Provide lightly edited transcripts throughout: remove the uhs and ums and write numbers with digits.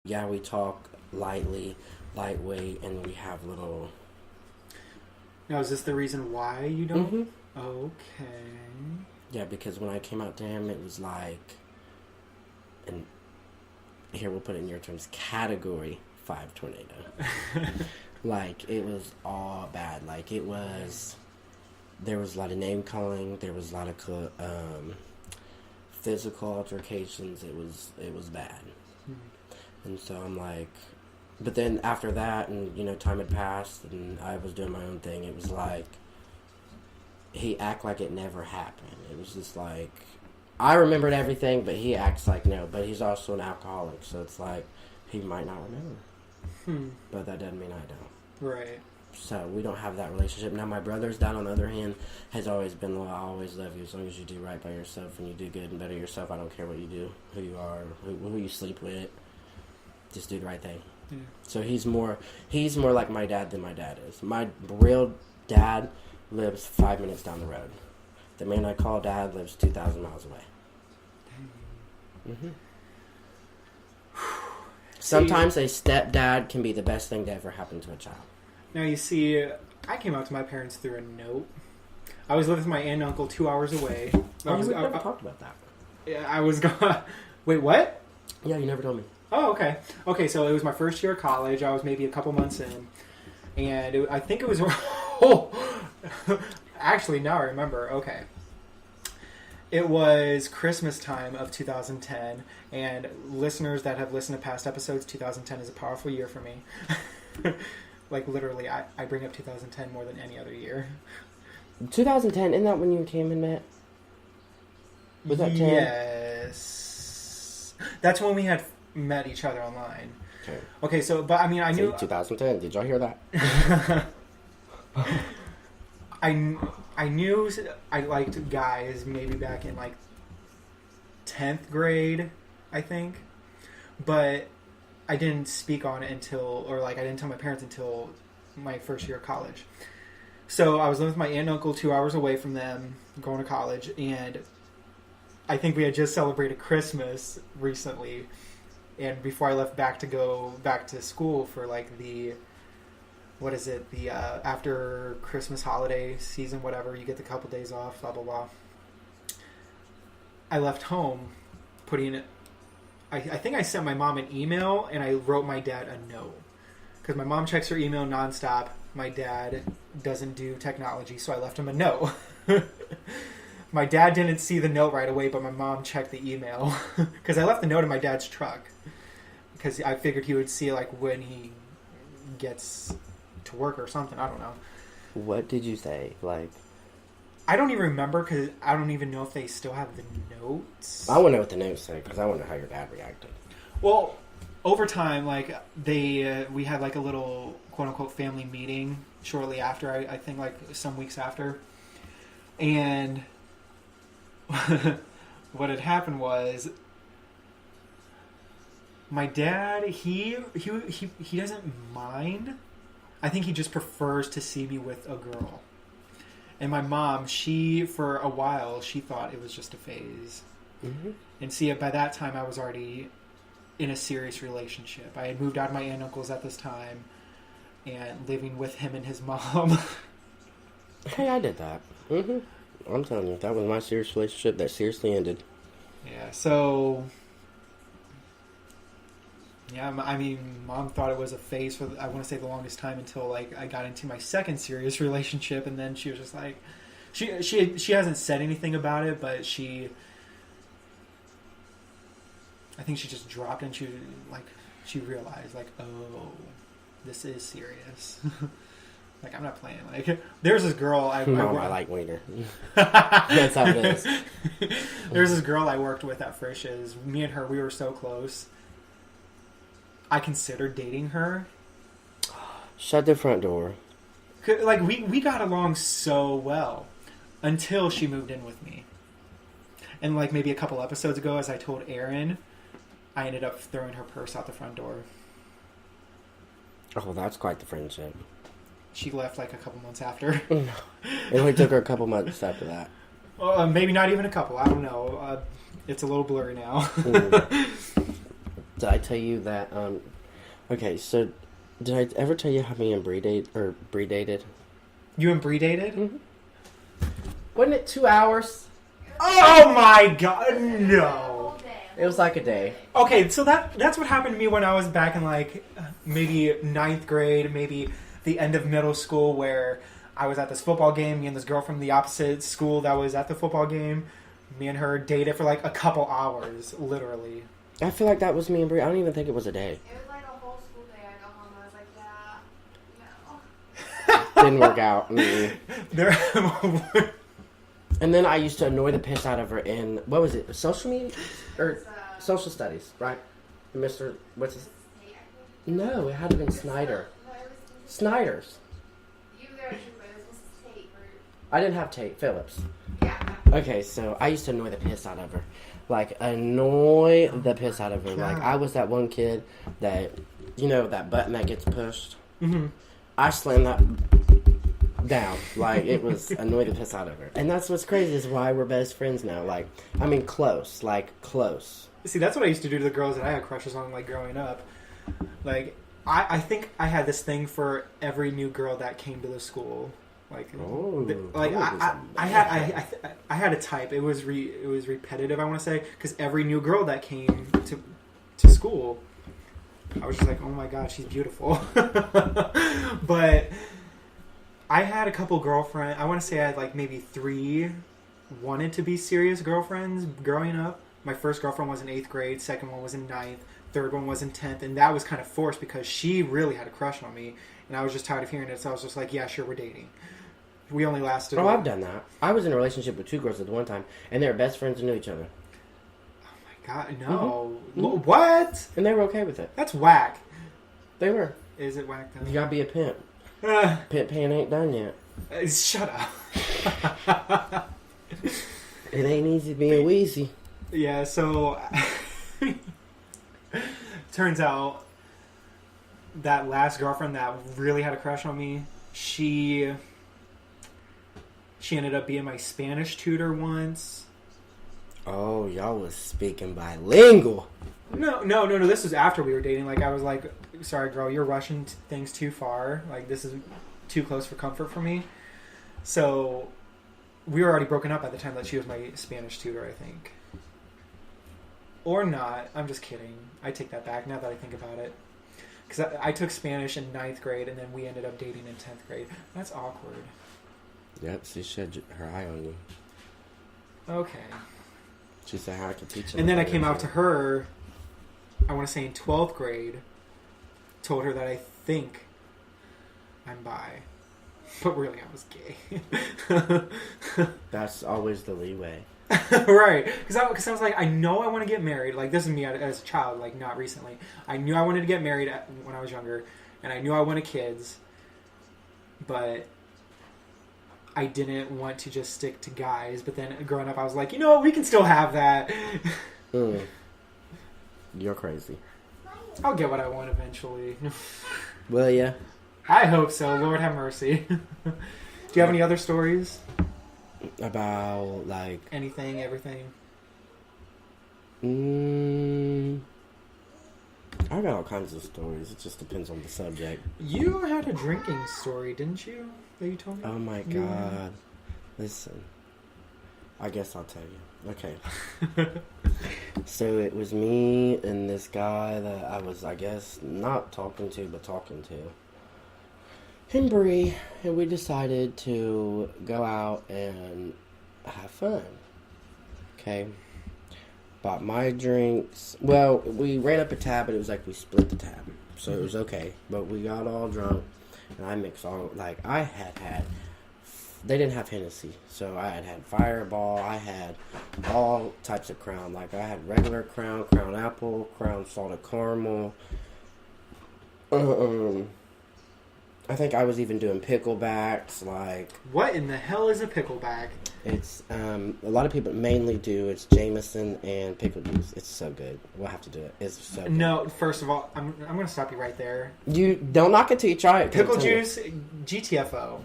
yeah, we talk lightweight, and we have little... Now, is this the reason why you don't? Mm-hmm. Okay. Yeah, because when I came out to him, it was like, and here we'll put it in your terms, category 5 tornado. Like, it was all bad. Like, it was, there was a lot of name calling, there was a lot of physical altercations. It was bad. Mm-hmm. And so I'm like, but then after that, and, you know, time had passed, and I was doing my own thing, it was like, he act like it never happened. It was just like, I remembered everything, but he acts like no. But he's also an alcoholic, so it's like, he might not remember. But that doesn't mean I don't. Right. So we don't have that relationship. Now my brother's dad, on the other hand, has always been, well, I always love you as long as you do right by yourself and you do good and better yourself. I don't care what you do, who you are, who you sleep with. Just do the right thing. Yeah. So he's more like my dad than my dad is. My real dad lives 5 minutes down the road. The man I call dad lives 2,000 miles away. Mm-hmm. Sometimes a stepdad can be the best thing to ever happen to a child. Now, you see, I came out to my parents through a note. I was living with my aunt and uncle 2 hours away. I never talked about that. Yeah, I was going... Wait, what? Yeah, you never told me. Oh, okay. Okay, so it was my first year of college. I was maybe a couple months in. And I think it was... Oh! Actually, now I remember. Okay. It was Christmas time of 2010, and listeners that have listened to past episodes, 2010 is a powerful year for me. Like, literally, I bring up 2010 more than any other year. 2010, isn't that when you came and met? Was that 10? Yes. That's when we had met each other online. Okay, so, but I mean, I knew... 2010, did y'all hear that? I knew I liked guys maybe back in like 10th grade, I think, but I didn't speak on it until, or like I didn't tell my parents until my first year of college. So I was living with my aunt and uncle 2 hours away from them, going to college, and I think we had just celebrated Christmas recently, and before I left back to go back to school for like the... What is it? The after Christmas holiday season, whatever. You get the couple days off, blah, blah, blah. I left home putting it... I think I sent my mom an email, and I wrote my dad a note. Because my mom checks her email nonstop. My dad doesn't do technology, so I left him a note. My dad didn't see the note right away, but my mom checked the email. Because I left the note in my dad's truck. Because I figured he would see it like when he gets... to work or something. I don't know. What did you say? Like, I don't even remember because I don't even know if they still have the notes. I want to know what the notes say because I wonder how your dad reacted. Well, over time, like we had like a little quote unquote family meeting shortly after. I think like some weeks after, and what had happened was my dad he doesn't mind. I think he just prefers to see me with a girl. And my mom, she, for a while, she thought it was just a phase. Mm-hmm. And see, by that time, I was already in a serious relationship. I had moved out of my aunt and uncle's at this time and living with him and his mom. Hey, I did that. Mm-hmm. I'm telling you, that was my serious relationship that seriously ended. Yeah, so... Yeah, I mean, Mom thought it was a phase for, I want to say, the longest time until, like, I got into my second serious relationship, and then she was just like, she hasn't said anything about it, but I think she just dropped and she realized, like, oh, this is serious. Like, I'm not playing. Like, there's this girl I like wiener. That's how it is. There's this girl I worked with at Frisch's. Me and her, we were so close. I considered dating her. Shut the front door. Like, we got along so well until she moved in with me. And, like, maybe a couple episodes ago, as I told Erin, I ended up throwing her purse out the front door. Oh, that's quite the friendship. She left, like, a couple months after. No. It only took her a couple months after that. Maybe not even a couple. I don't know. It's a little blurry now. Did I tell you that? Okay, so did I ever tell you how me and Bree dated? You and Bree dated? Mm-hmm. Wasn't it 2 hours? Oh my god, no. It was like a day. Okay, so that's what happened to me when I was back in like maybe 9th grade, maybe the end of middle school, where I was at this football game. Me and this girl from the opposite school that was at the football game, me and her dated for like a couple hours, literally. I feel like that was me and Bree. I don't even think it was a day. It was like a whole school day. I got home and I was like, yeah, no. Didn't work out. There. And then I used to annoy the piss out of her in, what was it, social media? Or social studies, right? Mr. What's his? No, it had to have been Snyder. No, it was Snyder's. you there too, but it was Mrs. Tate. I didn't have Tate Phillips. Yeah. Okay, so I used to annoy the piss out of her. Like, annoy the piss out of her. Like, I was that one kid that, you know, that button that gets pushed? Mm-hmm. I slammed that down. Like, it was annoy the piss out of her. And that's what's crazy is why we're best friends now. Like, I mean, close. Like, close. See, that's what I used to do to the girls that I had crushes on, like, growing up. Like, I think I had this thing for every new girl that came to the school. Like, I had a type. It was repetitive, I want to say, because every new girl that came to school, I was just like, oh my god, she's beautiful. But I had a couple girlfriends. I want to say I had like maybe 3 wanted to be serious girlfriends growing up. My first girlfriend was in 8th grade. Second one was in 9th. Third one was in 10th. And that was kind of forced because she really had a crush on me. And I was just tired of hearing it. So I was just like, yeah, sure, we're dating. We only lasted... Oh, I've done that. I was in a relationship with 2 girls at the one time. And they were best friends and knew each other. Oh my god, no. Mm-hmm. What? And they were okay with it. That's whack. They were. Is it whack then? You gotta be a pimp. Pimp pan ain't done yet. Shut up. It ain't easy being wheezy. Yeah, so turns out that last girlfriend that really had a crush on me, she ended up being my Spanish tutor once. Oh, y'all was speaking bilingual. No. This was after we were dating. Like, I was like, sorry, girl, you're rushing things too far. Like, this is too close for comfort for me. So, we were already broken up at the time that she was my Spanish tutor, I think. Or not. I'm just kidding. I take that back now that I think about it. Because I took Spanish in 9th grade, and then we ended up dating in 10th grade. That's awkward. Yep, she shed her eye on you. Okay. She said how I could teach her. And then I came out to her, I want to say in 12th grade, told her that I think I'm bi. But really, I was gay. That's always the leeway. Right. Because I was like, I know I want to get married. Like, this is me as a child, like, not recently. I knew I wanted to get married when I was younger. And I knew I wanted kids. But I didn't want to just stick to guys. But then growing up, I was like, you know, we can still have that. You're crazy. I'll get what I want eventually. Well, yeah. I hope so. Lord have mercy. Do you have any other stories? About, like... Anything, everything? I got all kinds of stories. It just depends on the subject. You had a drinking story, didn't you? That you told me? Oh, my God. Listen. I guess I'll tell you. Okay. So, it was me and this guy that I was, I guess, not talking to, but talking to. And Bree, and we decided to go out and have fun. Okay. Bought my drinks. Well, we ran up a tab, but it was like we split the tab. So it was okay. But we got all drunk, and I mixed all, like, I had, they didn't have Hennessy. So I had Fireball, I had all types of Crown. Like, I had regular Crown, Crown Apple, Crown Salted Caramel. I think I was even doing picklebacks, like... What in the hell is a pickleback? It's, a lot of people mainly do, it's Jameson and pickle juice. It's so good. We'll have to do it. It's so good. No, first of all, I'm going to stop you right there. You don't knock it till you try it. Pickle juice, GTFO.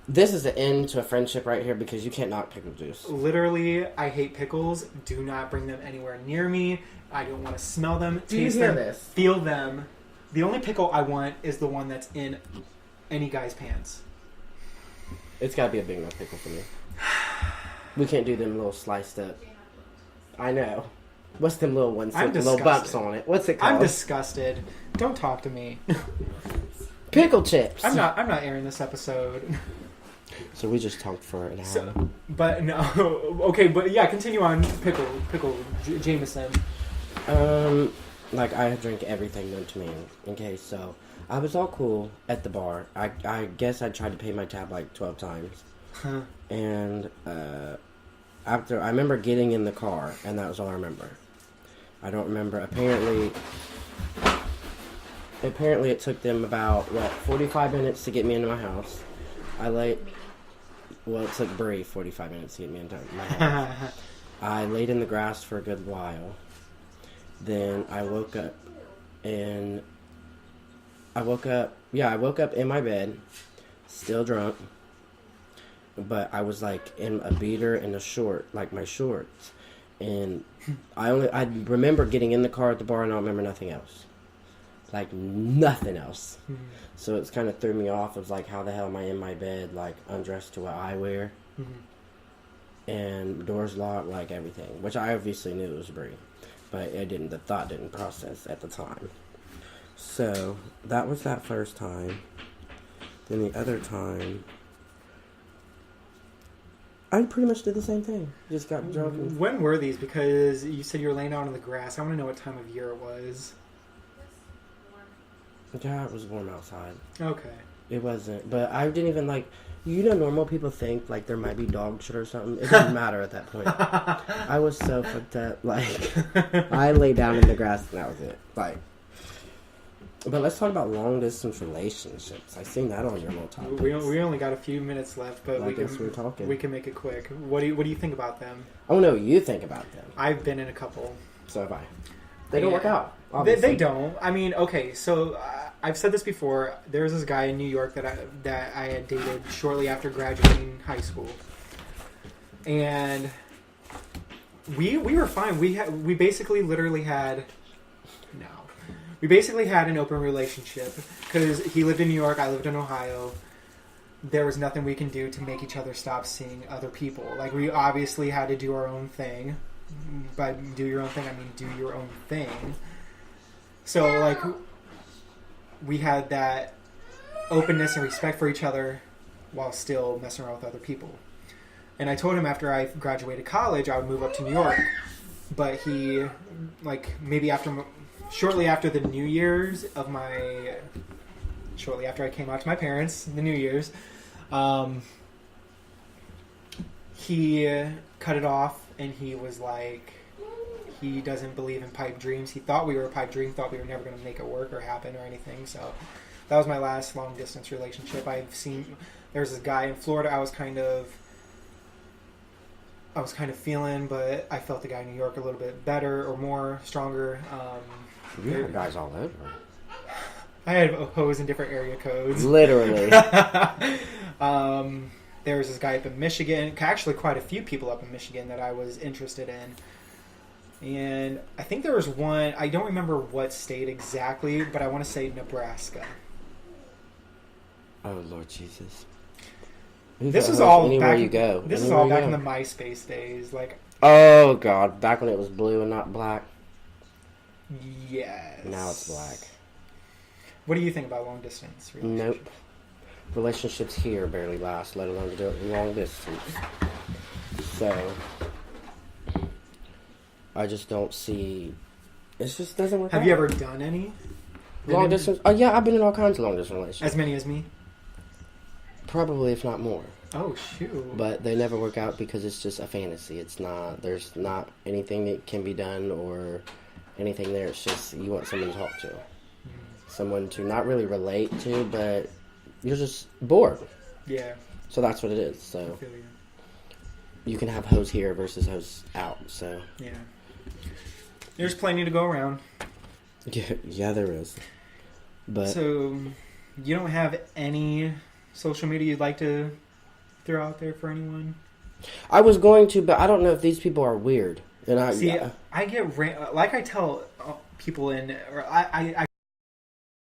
This is the end to a friendship right here because you can't knock pickle juice. Literally, I hate pickles. Do not bring them anywhere near me. I don't want to smell them, Do you taste hear them, this? feel them. The only pickle I want is the one that's in any guy's pants. It's got to be a big enough pickle for me. We can't do them little sliced up. I know. What's them little ones with the little bumps on it? What's it called? I'm disgusted. Don't talk to me. Pickle chips. I'm not airing this episode. So we just talked for an hour. But no. Okay, but yeah, continue on. Pickle Jameson. Like I drink everything known to me. Okay, so I was all cool at the bar. I guess I tried to pay my tab like 12 times. Huh. And after I remember getting in the car, and that was all I remember. I don't remember. Apparently it took them about 45 minutes to get me into my house. Well, it took Bree 45 minutes to get me into my house. I laid in the grass for a good while. Then I woke up in my bed, still drunk. But I was like in a beater and a short, like my shorts. And I remember getting in the car at the bar and I don't remember nothing else. Like nothing else. Mm-hmm. So it's kind of threw me off. It was like, how the hell am I in my bed, like undressed to what I wear? Mm-hmm. And doors locked, like everything. Which I obviously knew it was Brie. But the thought didn't process at the time. So that was that first time. Then the other time, I pretty much did the same thing. Just got drunk. When were these? Because you said you were laying out on the grass. I want to know what time of year it was. Yeah, it was warm outside. Okay. It wasn't. But I didn't even like... normal people think like there might be dog shit or something. It didn't matter at that point. I was so fucked up. Like, I lay down in the grass and that was it. Like... But let's talk about long distance relationships. I seen that on your little topic. We only got a few minutes left, but I guess we're talking. We can make it quick. What do you think about them? I want to know what you think about them. I've been in a couple. So have I. They don't work out. They don't. I mean, okay, so I've said this before. There was this guy in New York that I had dated shortly after graduating high school, and we were fine. We basically had an open relationship because he lived in New York, I lived in Ohio. There was nothing we can do to make each other stop seeing other people. Like, we obviously had to do our own thing. By do your own thing, I mean do your own thing. So, like, we had that openness and respect for each other while still messing around with other people. And I told him after I graduated college, I would move up to New York. But he, like, shortly after the New Year's shortly after I came out to my parents, the New Year's, he cut it off and he was like, he doesn't believe in pipe dreams. He thought we were a pipe dream, thought we were never going to make it work or happen or anything. So that was my last long distance relationship. There was this guy in Florida I was kind of feeling, but I felt the guy in New York a little bit better or more stronger. You have guys all over. I had hoes in different area codes. Literally. There was this guy up in Michigan, actually quite a few people up in Michigan that I was interested in. And I think there was one, I don't remember what state exactly, but I want to say Nebraska. Oh, Lord Jesus. This is all anywhere back, you go. This is all back in the MySpace days. Like, oh, God. Back when it was blue and not black. Yes. Now it's black. What do you think about long distance relationships? Nope. Relationships here barely last, let alone to do it long distance. So, I just don't see... It just doesn't work out. Have you ever done any? Long distance? Oh, yeah, I've been in all kinds of long distance relationships. As many as me? Probably, if not more. Oh, shoot. But they never work out because it's just a fantasy. It's not... There's not anything that can be done or anything there. It's just you want someone to talk to. Someone to not really relate to, but you're just bored. Yeah. So that's what it is. So I feel you can have hoes here versus hoes out. So yeah. There's plenty to go around. Yeah, there is. But so you don't have any social media you'd like to throw out there for anyone? I was going to, but I don't know if these people are weird. And See, I get like I tell people in, or I